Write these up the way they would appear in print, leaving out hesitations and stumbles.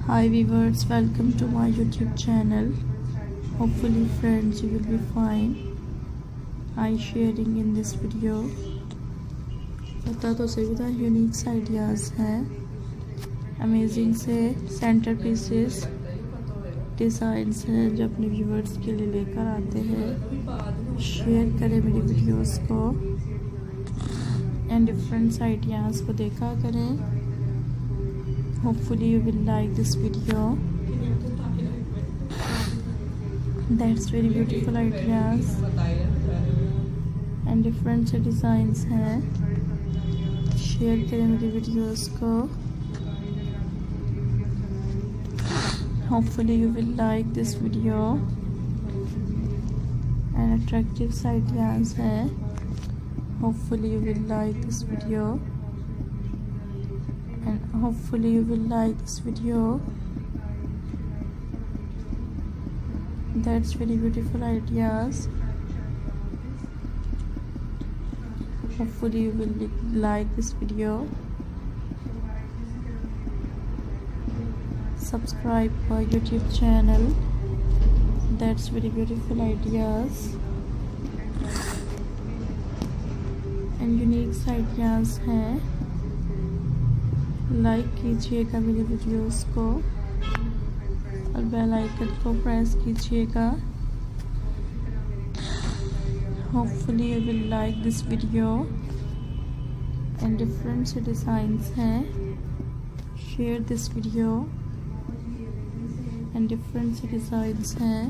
Hi viewers, welcome to my YouTube channel. Hopefully friends you will be fine. I sharing in this video पता तो सही था Unix ideas हैं, amazing से centre pieces designs हैं जो अपने व्यूवर्स के लिए लेकर आते हैं। शेयर करें मेरी वीडियोस को एंड डिफरेंट आइडियाज़ को देखा करें। Hopefully you will like this video. That's very beautiful ideas and different designs हैं। शेयर करें मेरी वीडियोस को। Hopefully you will like this video and attractive ideas हैं। Hopefully you will like this video. And hopefully you will like this video. That's very beautiful ideas. Hopefully you will like this video. Subscribe my YouTube channel. That's very beautiful ideas and unique ideas हैं। Like कीजिएगा मेरी videos को और bell icon को press कीजिएगा। Hopefully you will like this video and different designs हैं। Share this video and different designs हैं।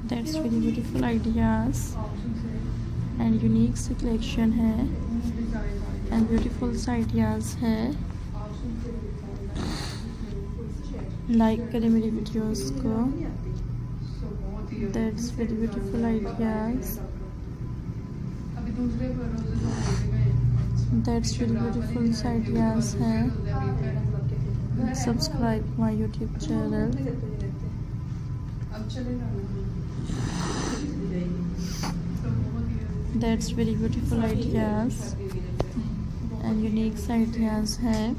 That's very beautiful ideas and unique सी कलेक्शन है एंड ब्यूटीफुल आइडियाज़ है। लाइक करें मेरी वीडियोस को। That's very beautiful ideas. That's very beautiful ideas हैं। Subscribe my YouTube channel. That's very beautiful ideas and unique ideas हैं।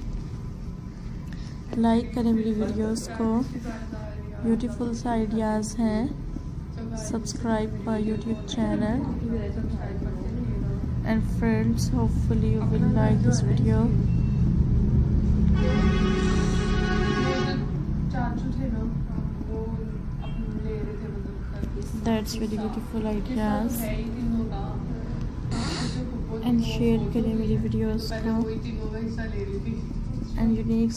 Like करें मेरी वीडियोस को। ब्यूटीफुल आइडियाज़ हैं। Subscribe my YouTube channel and friends hopefully you will like this video. That's very beautiful ideas and share करें मेरी videos को and unique